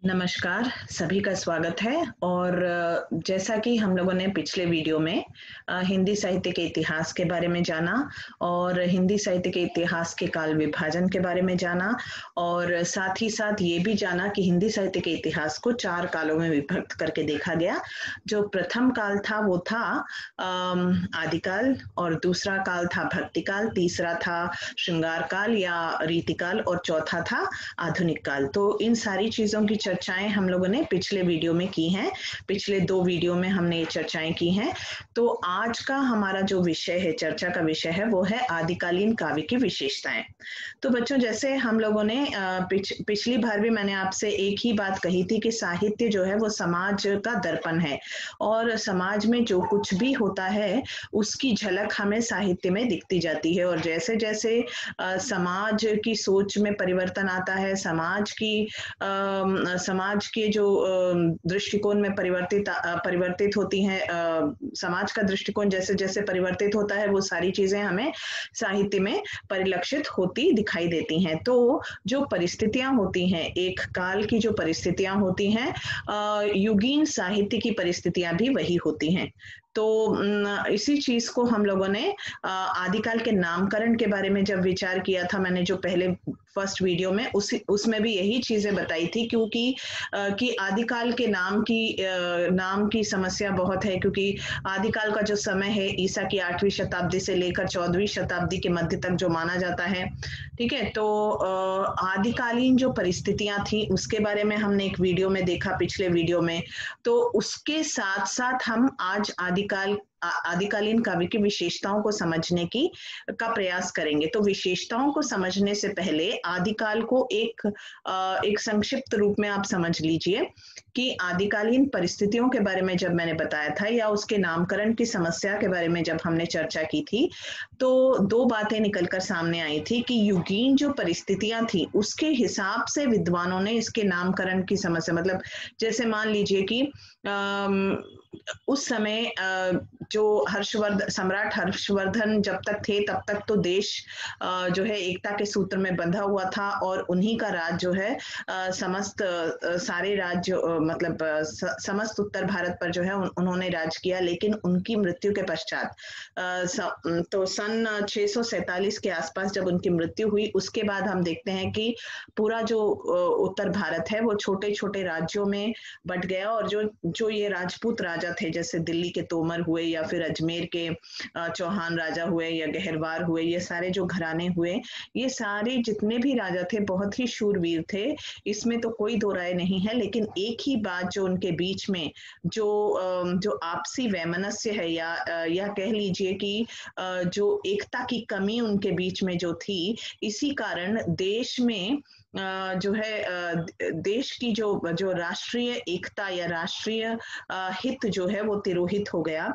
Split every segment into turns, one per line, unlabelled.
नमस्कार, सभी का स्वागत है और जैसा कि हम लोगों ने पिछले वीडियो में हिंदी साहित्य के इतिहास के बारे में जाना और हिंदी साहित्य के इतिहास के काल विभाजन के बारे में जाना और साथ ही साथ ये भी जाना कि हिंदी साहित्य के इतिहास को 4 कालों में विभक्त करके देखा गया। जो प्रथम काल था वो था आदिकाल और दूसरा काल था भक्तिकाल, तीसरा था श्रृंगार काल या रीतिकाल और चौथा था आधुनिक काल। तो इन सारी चीजों की चर्चाएं हम लोगों ने पिछले वीडियो में की हैं, पिछले 2 वीडियो में हमने ये चर्चाएं की हैं। तो आज का हमारा जो विषय है, चर्चा का विषय है, वो है आदिकालीन काव्य की विशेषताएं। तो बच्चों, जैसे हम लोगों ने पिछली बार भी मैंने आपसे एक ही बात कही थी कि साहित्य जो है वो समाज का दर्पण है और समाज में जो कुछ भी होता है उसकी झलक हमें साहित्य में दिखती जाती है। और जैसे जैसे समाज की सोच में परिवर्तन आता है, समाज के जो दृष्टिकोण में परिवर्तित होती हैं, समाज का दृष्टिकोण जैसे जैसे परिवर्तित होता है वो सारी चीजें हमें साहित्य में परिलक्षित होती दिखाई देती हैं। तो जो परिस्थितियां होती हैं, एक काल की जो परिस्थितियां होती हैं, युगीन साहित्य की परिस्थितियां भी वही होती हैं। तो इसी चीज को हम लोगों ने आदिकाल के नामकरण के बारे में जब विचार किया था, मैंने जो पहले फर्स्ट वीडियो में उसमें भी यही चीजें बताई थी, क्योंकि कि आदिकाल के नाम की समस्या बहुत है, क्योंकि आदिकाल का जो समय है ईसा की 8वीं शताब्दी से लेकर 14वीं शताब्दी के मध्य तक जो माना जाता है, ठीक है। तो आदिकालीन जो परिस्थितियां थी उसके बारे में हमने एक वीडियो में देखा, पिछले वीडियो में। तो उसके साथ साथ हम आज आदिकालीन काव्य की विशेषताओं को समझने का प्रयास करेंगे। तो विशेषताओं को समझने से पहले आदिकाल को एक संक्षिप्त रूप में आप समझ लीजिए कि आदिकालीन परिस्थितियों के बारे में जब मैंने बताया था या उसके नामकरण की समस्या के बारे में जब हमने चर्चा की थी, तो 2 बातें निकलकर सामने आई थी कि युगीन जो परिस्थितियां थी उसके हिसाब से विद्वानों ने इसके नामकरण की समस्या, मतलब जैसे मान लीजिए कि उस समय जो सम्राट हर्षवर्धन जब तक थे तब तक तो देश जो है एकता के सूत्र में बंधा हुआ था और उन्हीं का राज जो है सारे राज्य मतलब समस्त उत्तर भारत पर जो है उन्होंने राज किया। लेकिन उनकी मृत्यु के पश्चात तो सन 647 के आसपास जब उनकी मृत्यु हुई, उसके बाद हम देखते हैं कि पूरा जो उत्तर भारत है वो छोटे छोटे राज्यों में बट गया और जो ये राजपूत राजा थे, जैसे दिल्ली के तोमर हुए या फिर अजमेर के चौहान राजा हुए या गहरवार हुए, ये सारे जो घराने हुए, ये सारे जितने भी राजा थे बहुत ही शूरवीर थे, इसमें तो कोई दो राय नहीं है। लेकिन एक ही बात जो उनके बीच में जो आपसी वैमनस्य है या कह लीजिए कि जो एकता की कमी उनके बीच में जो थी, इसी कारण देश में जो है देश की जो राष्ट्रीय एकता या राष्ट्रीय हित जो है वो तिरोहित हो गया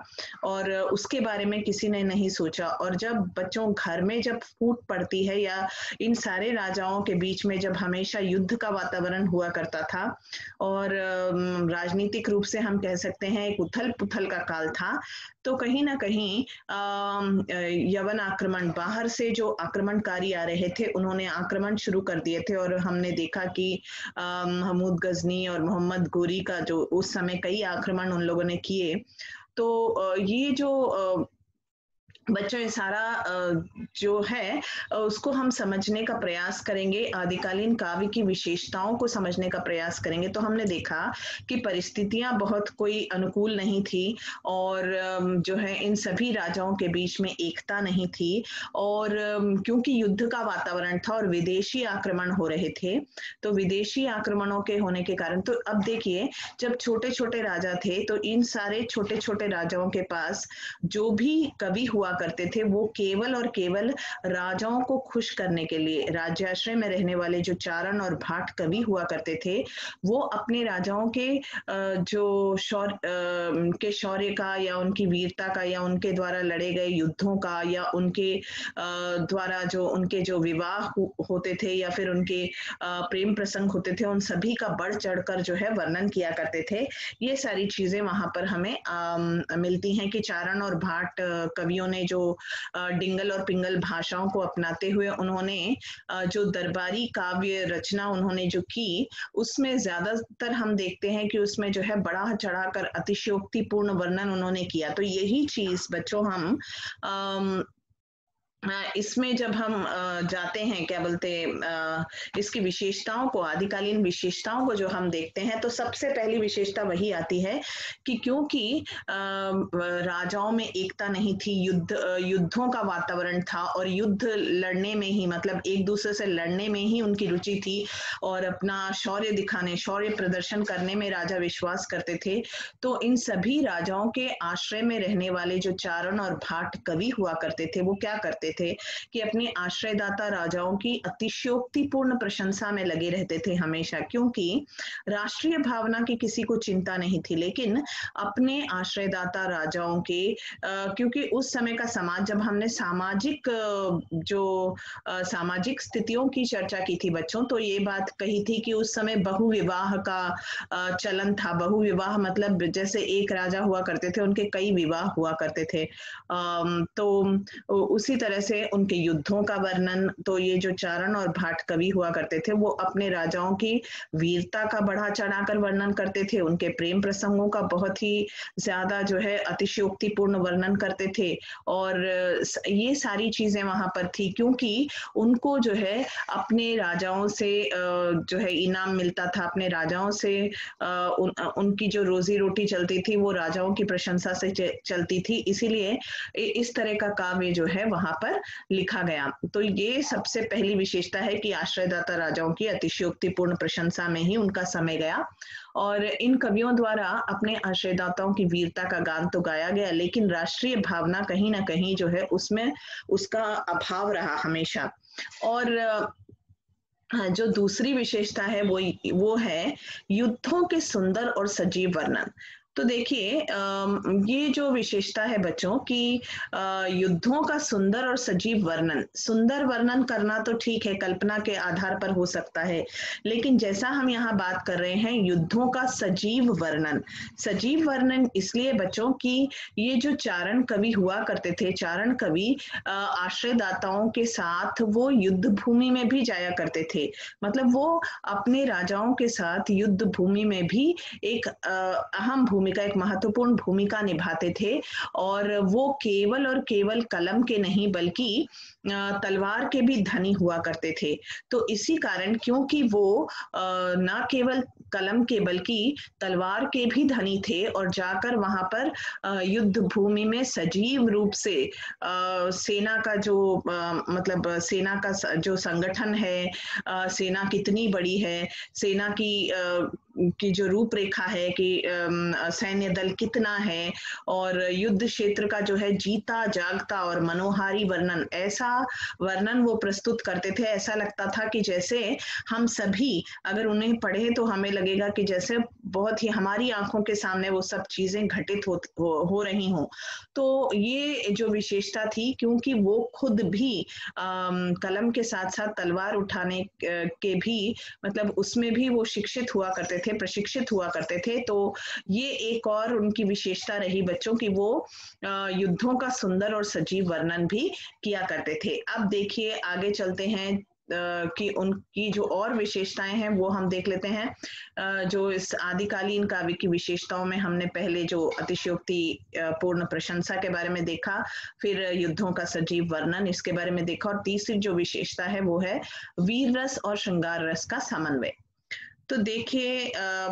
और उसके बारे में किसी ने नहीं सोचा। और जब बच्चों घर में जब फूट पड़ती है या इन सारे राजाओं के बीच में जब हमेशा युद्ध का वातावरण हुआ करता था और राजनीतिक रूप से हम कह सकते हैं एक उथल पुथल का काल था, तो कहीं ना कहीं यवन आक्रमण, बाहर से जो आक्रमणकारी आ रहे थे उन्होंने आक्रमण शुरू कर दिए थे। और हमने देखा कि महमूद गजनी और मोहम्मद गोरी का जो उस समय कई आक्रमण उन लोगों ने किए। तो ये जो बच्चों ये सारा जो है उसको हम समझने का प्रयास करेंगे, आदिकालीन काव्य की विशेषताओं को समझने का प्रयास करेंगे। तो हमने देखा कि परिस्थितियां बहुत कोई अनुकूल नहीं थी और जो है इन सभी राजाओं के बीच में एकता नहीं थी और क्योंकि युद्ध का वातावरण था और विदेशी आक्रमण हो रहे थे, तो विदेशी आक्रमणों के होने के कारण, तो अब देखिए जब छोटे छोटे राजा थे तो इन सारे छोटे छोटे राजाओं के पास जो भी कवि हुआ करते थे वो केवल और केवल राजाओं को खुश करने के लिए, राज्याश्रय में रहने वाले जो चारण और भाट कवि हुआ करते थे, वो अपने राजाओं के शौर्य का या उनकी वीरता का या उनके द्वारा लड़े गए युद्धों का या उनके द्वारा उनके जो विवाह होते थे या फिर उनके प्रेम प्रसंग होते थे, उन सभी का बढ़ चढ़कर जो है वर्णन किया करते थे। ये सारी चीजें वहां पर हमें मिलती हैं कि चारण और भाट कवियों ने उन्होंने जो डिंगल और पिंगल भाषाओं को अपनाते हुए उन्होंने जो दरबारी काव्य रचना उन्होंने जो की, उसमें ज्यादातर हम देखते हैं कि उसमें जो है बढ़ा चढ़ाकर अतिशयोक्तिपूर्ण वर्णन उन्होंने किया। तो यही चीज बच्चों हम इसमें जब हम जाते हैं, क्या बोलते इसकी विशेषताओं को, आदिकालीन विशेषताओं को जो हम देखते हैं, तो सबसे पहली विशेषता वही आती है कि क्योंकि राजाओं में एकता नहीं थी, युद्धों का वातावरण था और युद्ध लड़ने में ही, मतलब एक दूसरे से लड़ने में ही उनकी रुचि थी और अपना शौर्य दिखाने, शौर्य प्रदर्शन करने में राजा विश्वास करते थे। तो इन सभी राजाओं के आश्रय में रहने वाले जो चारण और भाट कवि हुआ करते थे, वो क्या करते थे कि अपने आश्रयदाता राजाओं की अतिशयोक्तिपूर्ण प्रशंसा में लगे रहते थे हमेशा, क्योंकि राष्ट्रीय भावना की किसी को चिंता नहीं थी, लेकिन अपने आश्रयदाता राजाओं के क्योंकि उस समय का समाज, जब हमने सामाजिक सामाजिक स्थितियों की चर्चा की थी बच्चों, तो ये बात कही थी कि उस समय बहुविवाह का चलन था। बहुविवाह मतलब जैसे एक राजा हुआ करते थे, उनके कई विवाह हुआ करते थे। तो उसी तरह से उनके युद्धों का वर्णन, तो ये जो चारण और भाट कवि हुआ करते थे, वो अपने राजाओं की वीरता का बढ़ा चढ़ाकर वर्णन करते थे, उनके प्रेम प्रसंगों का बहुत ही ज्यादा जो है अतिशयोक्तिपूर्ण वर्णन करते थे। और ये सारी चीजें वहां पर थी क्योंकि उनको जो है अपने राजाओं से जो है इनाम मिलता था, अपने राजाओं से उनकी जो रोजी रोटी चलती थी वो राजाओं की प्रशंसा से चलती थी, इसीलिए इस तरह का काव्य जो है वहां पर लिखा गया। तो ये सबसे पहली विशेषता है कि आश्रयदाता राजाओं की अतिशयोक्तिपूर्ण प्रशंसा में ही उनका समय गया और इन कवियों द्वारा अपने आश्रयदाताओं की वीरता का गान तो गाया गया, लेकिन राष्ट्रीय भावना कहीं ना कहीं जो है उसमें उसका अभाव रहा हमेशा। और जो दूसरी विशेषता है वो है युद्धों के सुंदर और सजीव वर्णन। तो देखिए ये जो विशेषता है बच्चों की युद्धों का सुंदर और सजीव वर्णन, सुंदर वर्णन करना तो ठीक है, कल्पना के आधार पर हो सकता है, लेकिन जैसा हम यहाँ बात कर रहे हैं युद्धों का सजीव वर्णन, सजीव वर्णन इसलिए बच्चों की ये जो चारण कवि हुआ करते थे, चारण कवि आश्रयदाताओं के साथ वो युद्ध भूमि में भी जाया करते थे, मतलब वो अपने राजाओं के साथ युद्ध भूमि में भी एक अहम भूमिका, एक महत्वपूर्ण भूमिका निभाते थे। और वो केवल और केवल कलम के नहीं बल्कि तलवार के भी धनी हुआ करते थे। तो इसी कारण क्योंकि वो न केवल कलम के बल्कि तलवार के भी धनी थे और जाकर वहां पर युद्ध भूमि में सजीव रूप से सेना का जो मतलब सेना का जो संगठन है, सेना कितनी बड़ी है, सेना की जो रूपरेखा है कि सैन्य दल कितना है और युद्ध क्षेत्र का जो है जीता जागता और मनोहारी वर्णन, ऐसा वर्णन वो प्रस्तुत करते थे। ऐसा लगता था कि जैसे हम सभी अगर उन्हें पढ़े तो हमें लगेगा कि जैसे बहुत ही हमारी आंखों के सामने वो सब चीजें घटित हो रही हों। तो ये जो विशेषता थी, क्योंकि वो खुद भी कलम के साथ साथ तलवार उठाने के भी मतलब उसमें भी वो शिक्षित हुआ करते थे, प्रशिक्षित हुआ करते थे। तो ये एक और उनकी विशेषता रही बच्चों की, वो युद्धों का सुंदर और सजीव वर्णन भी किया करते थे। अब देखिए आगे चलते हैं कि उनकी जो और विशेषताएं हैं वो हम देख लेते हैं। जो इस आदिकालीन काव्य की विशेषताओं में हमने पहले जो अतिशयोक्ति पूर्ण प्रशंसा के बारे में देखा, फिर युद्धों का सजीव वर्णन इसके बारे में देखा, और तीसरी जो विशेषता है वो है वीर रस और श्रृंगार रस का समन्वय। तो देखिए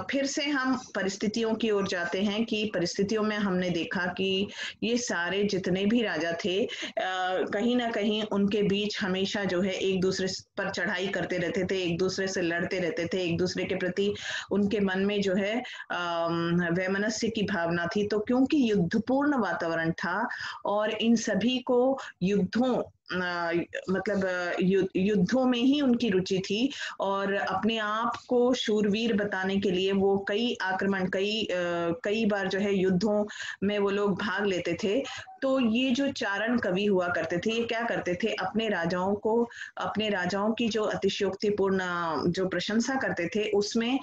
फिर से हम परिस्थितियों की ओर जाते हैं कि परिस्थितियों में हमने देखा कि ये सारे जितने भी राजा थे कहीं ना कहीं उनके बीच हमेशा जो है एक दूसरे पर चढ़ाई करते रहते थे, एक दूसरे से लड़ते रहते थे, एक दूसरे के प्रति उनके मन में जो है वैमनस्य की भावना थी। तो क्योंकि युद्धपूर्ण वातावरण था और इन सभी को युद्धों मतलब युद्धों में ही उनकी रुचि थी और अपने आप को शूरवीर बताने के लिए वो कई आक्रमण कई बार जो है युद्धों में वो लोग भाग लेते थे। तो ये जो चारण कवि हुआ करते थे, ये क्या करते थे, अपने राजाओं की जो अतिशयोक्तिपूर्ण जो प्रशंसा करते थे, उसमें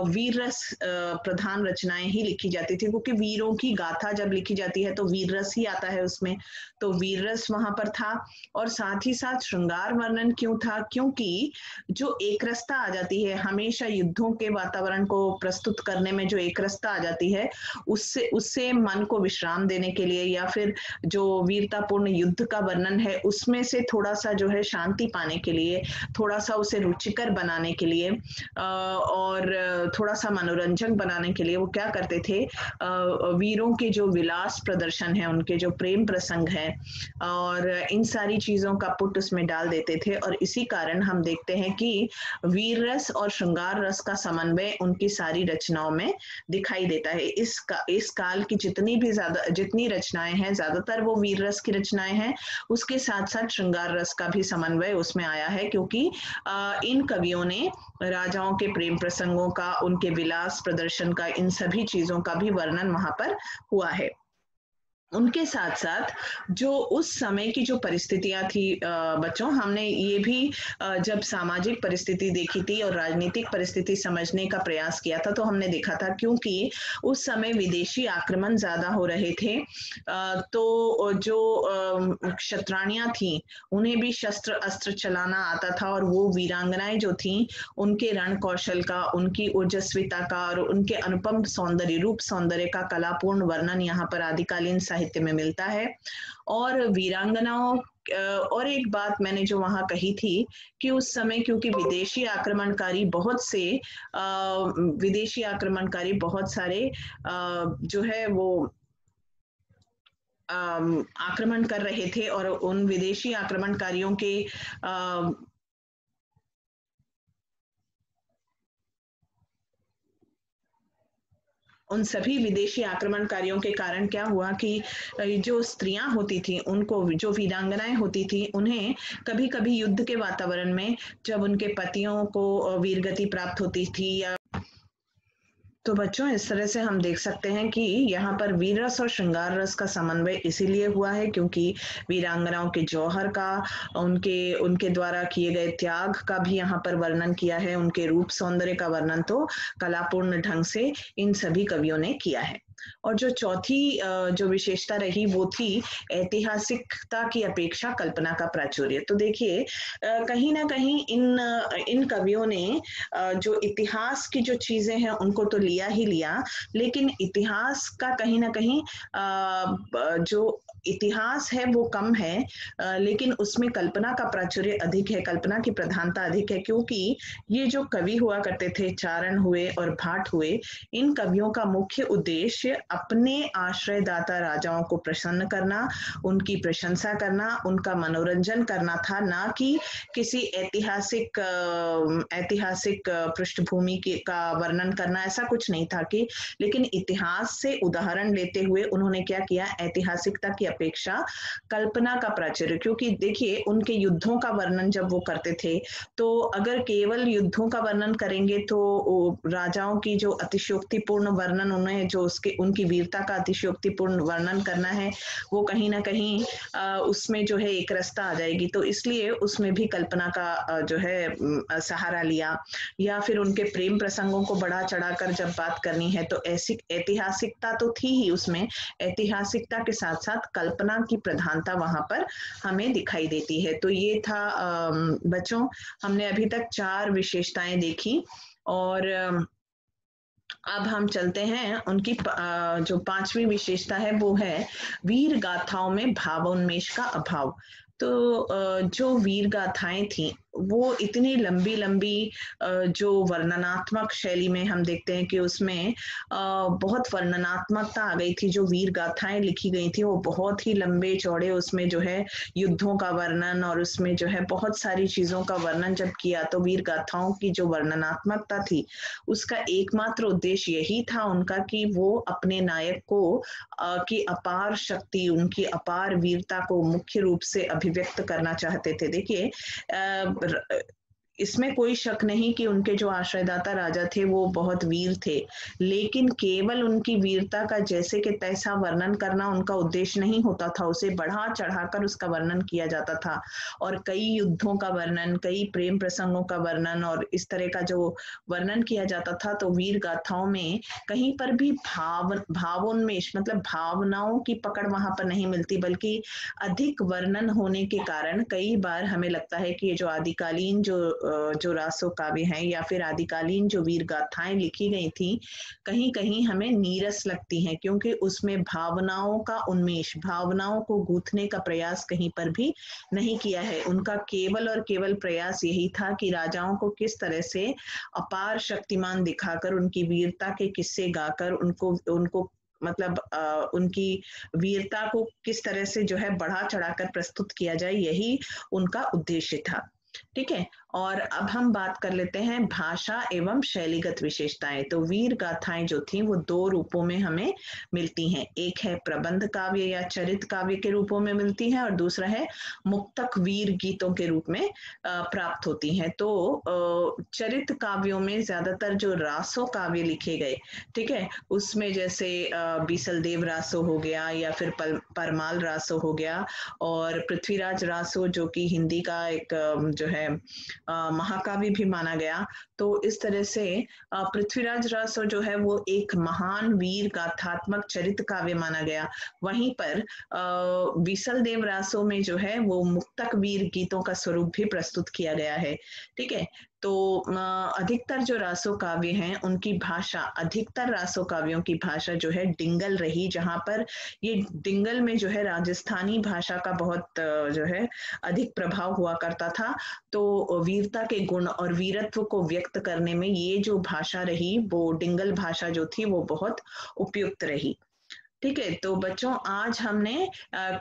वीर रस प्रधान रचनाएं ही लिखी जाती थी, क्योंकि वीरों की गाथा जब लिखी जाती है तो वीर रस ही आता है उसमें। तो वीर रस वहां पर था, और साथ ही साथ श्रृंगार वर्णन क्यों था, क्योंकि जो एकरसता आ जाती है हमेशा युद्धों के वातावरण को प्रस्तुत करने में, जो एकरसता आ जाती है, उससे उससे मन को विश्राम देने के लिए, या फिर जो वीरतापूर्ण युद्ध का वर्णन है उसमें से थोड़ा सा जो है शांति पाने के लिए, थोड़ा सा उसे रुचिकर बनाने के लिए, और थोड़ा सा मनोरंजक बनाने के लिए वो क्या करते थे, वीरों के जो विलास प्रदर्शन है, उनके जो प्रेम प्रसंग है, और इन सारी चीजों का पुट उसमें डाल देते थे। और इसी कारण हम देखते हैं कि वीर रस और श्रृंगार रस का समन्वय उनकी सारी रचनाओं में दिखाई देता है। इस काल की जितनी रचनाएं हैं, ज्यादातर वो वीर रस की रचनाएं हैं। उसके साथ साथ श्रृंगार रस का भी समन्वय उसमें आया है, क्योंकि इन कवियों ने राजाओं के प्रेम प्रसंगों का, उनके विलास प्रदर्शन का, इन सभी चीजों का भी वर्णन वहां पर हुआ है। उनके साथ साथ जो उस समय की जो परिस्थितियां थी, बच्चों, हमने ये भी जब सामाजिक परिस्थिति देखी थी और राजनीतिक परिस्थिति समझने का प्रयास किया था, तो हमने देखा था क्योंकि उस समय विदेशी आक्रमण ज्यादा हो रहे थे, तो जो क्षत्राणियां थी उन्हें भी शस्त्र अस्त्र चलाना आता था, और वो वीरांगनाएं जो थी उनके रण कौशल का, उनकी ओजस्विता का और उनके अनुपम रूप सौंदर्य का कलापूर्ण वर्णन यहाँ पर आदिकालीन साहित्य में मिलता है। और वीरांगनाओं, और एक बात मैंने जो वहां कही थी कि उस समय क्योंकि विदेशी आक्रमणकारी बहुत सारे जो है वो आक्रमण कर रहे थे, और उन विदेशी आक्रमणकारियों के उन सभी विदेशी आक्रमणकारियों के कारण क्या हुआ कि जो स्त्रियां होती थी, उनको, जो वीरांगनाएं होती थी, उन्हें कभी कभी युद्ध के वातावरण में जब उनके पतियों को वीरगति प्राप्त होती थी, या तो बच्चों इस तरह से हम देख सकते हैं कि यहाँ पर वीर रस और श्रृंगार रस का समन्वय इसीलिए हुआ है क्योंकि वीरांगनाओं के जौहर का, उनके उनके द्वारा किए गए त्याग का भी यहाँ पर वर्णन किया है, उनके रूप सौंदर्य का वर्णन तो कलापूर्ण ढंग से इन सभी कवियों ने किया है। और जो चौथी जो विशेषता रही वो थी ऐतिहासिकता की अपेक्षा कल्पना का प्राचुर्य। तो देखिए कहीं ना कहीं इन कवियों ने जो इतिहास की जो चीजें हैं उनको तो लिया ही लिया, लेकिन इतिहास का कहीं ना कहीं जो इतिहास है वो कम है, लेकिन उसमें कल्पना का प्राचुर्य अधिक है, कल्पना की प्रधानता अधिक है, क्योंकि ये जो कवि हुआ करते थे, चारण हुए और भाट हुए, इन कवियों का मुख्य उद्देश्य अपने आश्रयदाता राजाओं को प्रसन्न करना, उनकी प्रशंसा करना, उनका मनोरंजन करना था, ना कि किसी ऐतिहासिक पृष्ठभूमि का वर्णन करना। ऐसा कुछ नहीं था कि, लेकिन इतिहास से उदाहरण लेते हुए उन्होंने क्या किया, ऐतिहासिकता की अपेक्षा कल्पना का प्राचुर्य, क्योंकि देखिए उनके युद्धों का वर्णन जब वो करते थे, तो अगर केवल युद्धों का वर्णन करेंगे तो राजाओं की जो अतिशयोक्तिपूर्ण वर्णन, उन्हें जो उनकी वीरता का अतिशयोक्तिपूर्ण वर्णन करना है, वो कहीं ना कहीं उसमें जो है एक रास्ता आ जाएगी। तो इसलिए उसमें भी कल्पना का जो है सहारा लिया, या फिर उनके प्रेम प्रसंगों को बढ़ा चढ़ाकर जब बात करनी है तो ऐसी ऐतिहासिकता तो थी ही, उसमें ऐतिहासिकता के साथ साथ कल्पना की प्रधानता वहां पर हमें दिखाई देती है। तो ये था बच्चों, हमने अभी तक 4 विशेषताएं देखी, और अब हम चलते हैं उनकी जो 5वीं विशेषता है वो है वीर गाथाओं में भावोन्मेष का अभाव। तो जो वीर गाथाएं थी वो इतनी लंबी लंबी जो वर्णनात्मक शैली में हम देखते हैं कि उसमें बहुत वर्णनात्मकता आ गई थी। जो वीर गाथाएं लिखी गई थी वो बहुत ही लंबे चौड़े, उसमें जो है युद्धों का वर्णन और उसमें जो है बहुत सारी चीजों का वर्णन जब किया, तो वीर गाथाओं की जो वर्णनात्मकता थी उसका एकमात्र उद्देश्य यही था उनका कि वो अपने नायक को की अपार शक्ति, उनकी अपार वीरता को मुख्य रूप से अभिव्यक्त करना चाहते थे। देखिए इसमें कोई शक नहीं कि उनके जो आश्रयदाता राजा थे वो बहुत वीर थे, लेकिन केवल उनकी वीरता का जैसे कि तैसा वर्णन करना उनका उद्देश्य नहीं होता था, उसे बढ़ा चढ़ाकर उसका वर्णन किया जाता था और कई युद्धों का वर्णन, कई प्रेम प्रसंगों का वर्णन और इस तरह का जो वर्णन किया जाता था। तो वीर गाथाओं में कहीं पर भी भावोन्मेष मतलब भावनाओं की पकड़ वहां पर नहीं मिलती, बल्कि अधिक वर्णन होने के कारण कई बार हमें लगता है कि ये जो आदिकालीन जो रासो काव्य हैं या फिर आदिकालीन जो वीर गाथाएं लिखी गई थी, कहीं कहीं हमें नीरस लगती हैं, क्योंकि उसमें भावनाओं का उन्मेष, भावनाओं को गूंथने का प्रयास कहीं पर भी नहीं किया है। उनका केवल और केवल प्रयास यही था कि राजाओं को किस तरह से अपार शक्तिमान दिखाकर, उनकी वीरता के किस्से गाकर उनको उनको मतलब उनकी वीरता को किस तरह से जो है बढ़ा चढ़ाकर प्रस्तुत किया जाए, यही उनका उद्देश्य था। ठीक है, और अब हम बात कर लेते हैं भाषा एवं शैलीगत विशेषताएं। तो वीर गाथाएं जो थी वो दो रूपों में हमें मिलती हैं, एक है प्रबंध काव्य या चरित काव्य के रूपों में मिलती है और दूसरा है मुक्तक वीर गीतों के रूप में प्राप्त होती हैं। तो चरित काव्यों में ज्यादातर जो रासो काव्य लिखे गए, ठीक है, उसमें जैसे बीसल देव रासो हो गया या फिर परमाल रासो हो गया और पृथ्वीराज रासो जो कि हिंदी का एक जो है महाकाव्य भी माना गया। तो इस तरह से पृथ्वीराज रासो जो है वो एक महान वीर गाथात्मक चरित काव्य माना गया। वहीं पर बीसल देव रासो में जो है वो मुक्तक वीर गीतों का स्वरूप भी प्रस्तुत किया गया है। ठीक है, तो अधिकतर जो रासो काव्य हैं उनकी भाषा, अधिकतर रासो काव्यों की भाषा जो है डिंगल रही, जहां पर ये डिंगल में जो है राजस्थानी भाषा का बहुत जो है अधिक प्रभाव हुआ करता था। तो वीरता के गुण और वीरत्व को व्यक्त करने में ये जो भाषा रही, वो डिंगल भाषा जो थी वो बहुत उपयुक्त रही। ठीक है, तो बच्चों आज हमने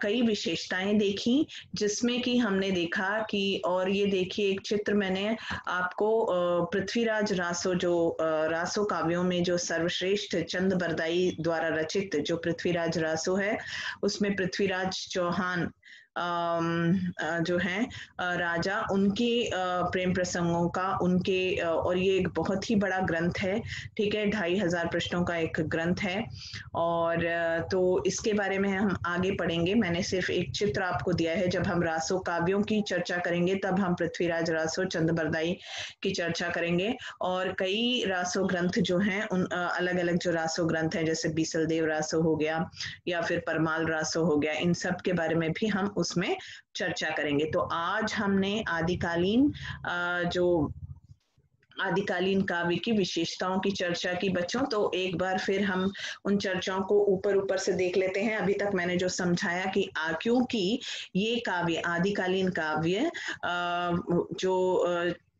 कई विशेषताएं देखी, जिसमें कि हमने देखा कि, और ये देखिए एक चित्र मैंने आपको पृथ्वीराज रासो जो रासो काव्यों में जो सर्वश्रेष्ठ चंद बरदाई द्वारा रचित जो पृथ्वीराज रासो है, उसमें पृथ्वीराज चौहान जो है राजा, उनके प्रेम प्रसंगों का, उनके और ये एक बहुत ही बड़ा ग्रंथ है। ठीक है, 2500 पृष्ठों का एक ग्रंथ है और तो इसके बारे में हम आगे पढ़ेंगे। मैंने सिर्फ एक चित्र आपको दिया है। जब हम रासो काव्यों की चर्चा करेंगे तब हम पृथ्वीराज रासो चंद बरदाई की चर्चा करेंगे और कई रासो ग्रंथ जो हैं उन अलग अलग जो रासो ग्रंथ हैं जैसे बीसल देव रासो हो गया या फिर परमाल रासो हो गया, इन सब के बारे में भी हम उसमें चर्चा करेंगे। तो आज हमने आदिकालीन काव्य की विशेषताओं की चर्चा की बच्चों। तो एक बार फिर हम उन चर्चाओं को ऊपर ऊपर से देख लेते हैं। अभी तक मैंने जो समझाया कि क्योंकि ये काव्य आदिकालीन काव्य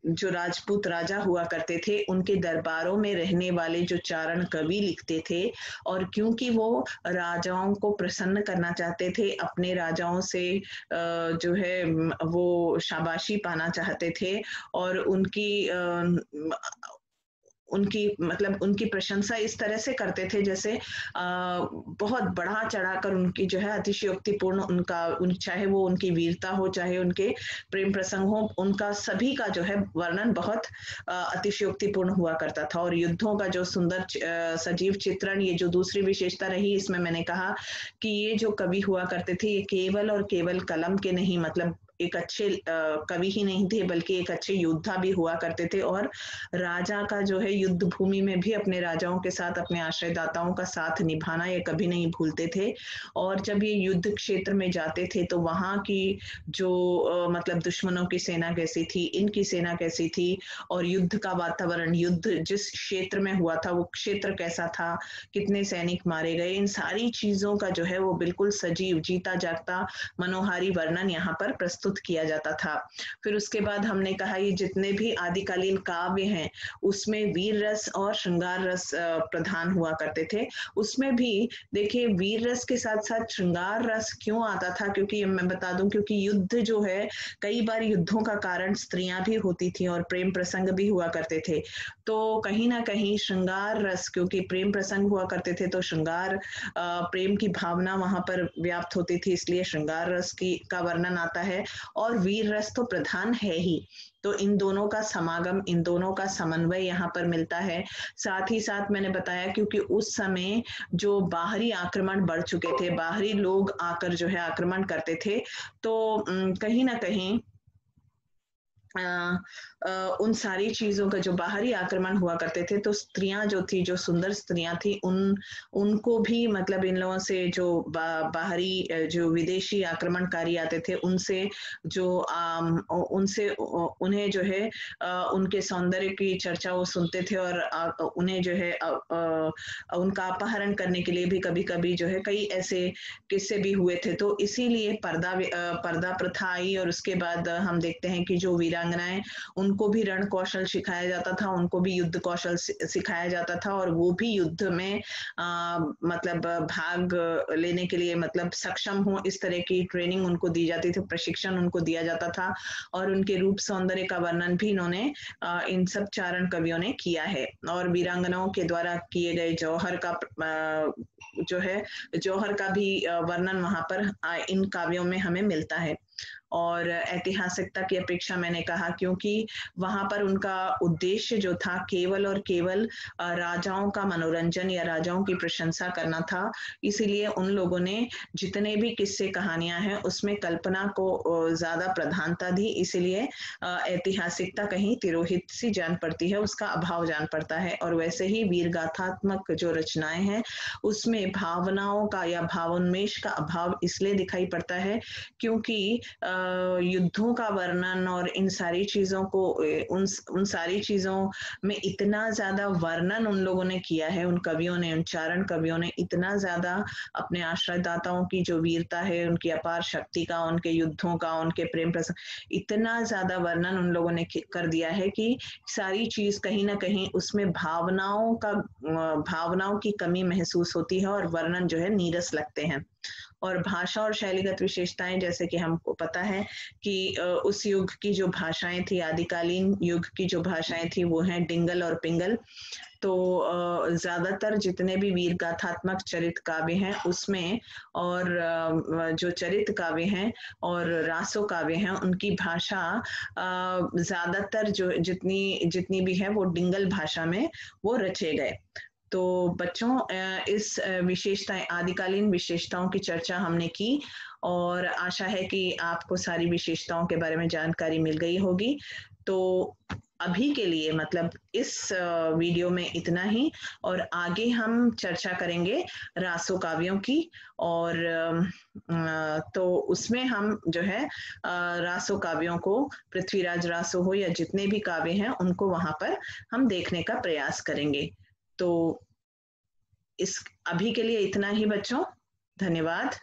जो राजपूत राजा हुआ करते थे उनके दरबारों में रहने वाले जो चारण कवि लिखते थे, और क्योंकि वो राजाओं को प्रसन्न करना चाहते थे, अपने राजाओं से जो है वो शाबाशी पाना चाहते थे और उनकी प्रशंसा इस तरह से करते थे जैसे बहुत बढ़ा चढ़ाकर उनकी जो है अतिशयोक्तिपूर्ण चाहे वो उनकी वीरता हो, चाहे उनके प्रेम प्रसंग हो, उनका सभी का जो है वर्णन बहुत अतिशयोक्तिपूर्ण हुआ करता था। और युद्धों का जो सुंदर सजीव चित्रण, ये जो दूसरी विशेषता रही, इसमें मैंने कहा कि ये जो कवि हुआ करते थे ये केवल और केवल कलम के नहीं, मतलब एक अच्छे कवि ही नहीं थे बल्कि एक अच्छे योद्धा भी हुआ करते थे और राजा का जो है युद्ध भूमि में भी अपने राजाओं के साथ, अपने आश्रयदाताओं का साथ निभाना ये कभी नहीं भूलते थे। और जब ये युद्ध क्षेत्र में जाते थे तो वहां की जो मतलब दुश्मनों की सेना कैसी थी, इनकी सेना कैसी थी, और युद्ध का वातावरण, युद्ध जिस क्षेत्र में हुआ था वो क्षेत्र कैसा था, कितने सैनिक मारे गए, इन सारी चीजों का जो है वो बिल्कुल सजीव, जीता जागता, मनोहारी वर्णन यहाँ पर प्रस्तुत किया जाता था। फिर उसके बाद हमने कहा ये जितने भी आदिकालीन काव्य हैं उसमें वीर रस और श्रृंगार रस प्रधान हुआ करते थे। उसमें भी देखिए वीर रस के साथ साथ श्रृंगार रस क्यों आता था, क्योंकि मैं बता दूं क्योंकि युद्ध जो है, कई बार युद्धों का कारण स्त्रियां भी होती थी और प्रेम प्रसंग भी हुआ करते थे। तो कहीं ना कहीं श्रृंगार रस, क्योंकि प्रेम प्रसंग हुआ करते थे तो श्रृंगार प्रेम की भावना वहां पर व्याप्त होती थी, इसलिए श्रृंगार रस का वर्णन आता है। और वीर रस तो प्रधान है ही। तो इन दोनों का समागम, इन दोनों का समन्वय यहाँ पर मिलता है। साथ ही साथ मैंने बताया क्योंकि उस समय जो बाहरी आक्रमण बढ़ चुके थे, बाहरी लोग आकर जो है आक्रमण करते थे, तो कहीं ना कहीं उन सारी चीजों का जो बाहरी आक्रमण हुआ करते थे, तो स्त्रियां जो थी, जो सुंदर स्त्रियां थी, उनको भी मतलब इन लोगों से जो बाहरी जो विदेशी आक्रमणकारी आते थे उनसे जो उनसे उन्हें जो है उनके सौंदर्य की चर्चा वो सुनते थे और उन्हें जो है उनका अपहरण करने के लिए भी कभी कभी जो है कई ऐसे किस्से भी हुए थे। तो इसीलिए पर्दा प्रथा आई और उसके बाद हम देखते हैं कि जो वीरांगनाएं, उनको भी रण कौशल सिखाया जाता था, उनको भी युद्ध कौशल सिखाया जाता था और वो भी युद्ध में मतलब भाग लेने के लिए मतलब सक्षम हो, इस तरह की ट्रेनिंग उनको दी जाती थी, प्रशिक्षण उनको दिया जाता था। और उनके रूप सौंदर्य का वर्णन भी इन्होंने इन सब चारण कवियों ने किया है। और वीरांगनाओं के द्वारा किए गए जौहर का जो है जौहर का भी वर्णन वहां पर इन काव्यों में हमें मिलता है। और ऐतिहासिकता की अपेक्षा मैंने कहा क्योंकि वहां पर उनका उद्देश्य जो था केवल और केवल राजाओं का मनोरंजन या राजाओं की प्रशंसा करना था। इसीलिए उन लोगों ने जितने भी किस्से कहानियां हैं उसमें कल्पना को ज्यादा प्रधानता दी, इसीलिए ऐतिहासिकता कहीं तिरोहित सी जान पड़ती है, उसका अभाव जान पड़ता है। और वैसे ही वीर गाथात्मक जो रचनाएं हैं उसमें भावनाओं का या भावोन्मेष का अभाव इसलिए दिखाई पड़ता है क्योंकि युद्धों का वर्णन और इन सारी चीजों को उन सारी चीजों में इतना ज्यादा वर्णन उन लोगों ने किया है, उन कवियों ने, उन चारण कवियों ने इतना ज्यादा अपने आश्रयदाताओं की जो वीरता है, उनकी अपार शक्ति का, उनके युद्धों का, उनके प्रेम प्रसंग, इतना ज्यादा वर्णन उन लोगों ने कर दिया है कि सारी चीज कहीं ना कहीं उसमें भावनाओं की कमी महसूस होती है और वर्णन जो है नीरस लगते हैं। और भाषा और शैलीगत विशेषताएं, जैसे कि हमको पता है कि उस युग की जो भाषाएं थी, आदिकालीन युग की जो भाषाएं थी वो हैं डिंगल और पिंगल। तो ज्यादातर जितने भी वीर गाथात्मक चरित काव्य हैं उसमें और जो चरित काव्य हैं और रासो काव्य हैं उनकी भाषा ज्यादातर जो जितनी भी है वो डिंगल भाषा में वो रचे गए। तो बच्चों इस विशेषताएं, आदिकालीन विशेषताओं की चर्चा हमने की और आशा है कि आपको सारी विशेषताओं के बारे में जानकारी मिल गई होगी। तो अभी के लिए मतलब इस वीडियो में इतना ही और आगे हम चर्चा करेंगे रासो काव्यों की। और तो उसमें हम जो है रासो काव्यों को, पृथ्वीराज रासो हो या जितने भी काव्य हैं उनको वहां पर हम देखने का प्रयास करेंगे। तो इस अभी के लिए इतना ही बच्चों, धन्यवाद।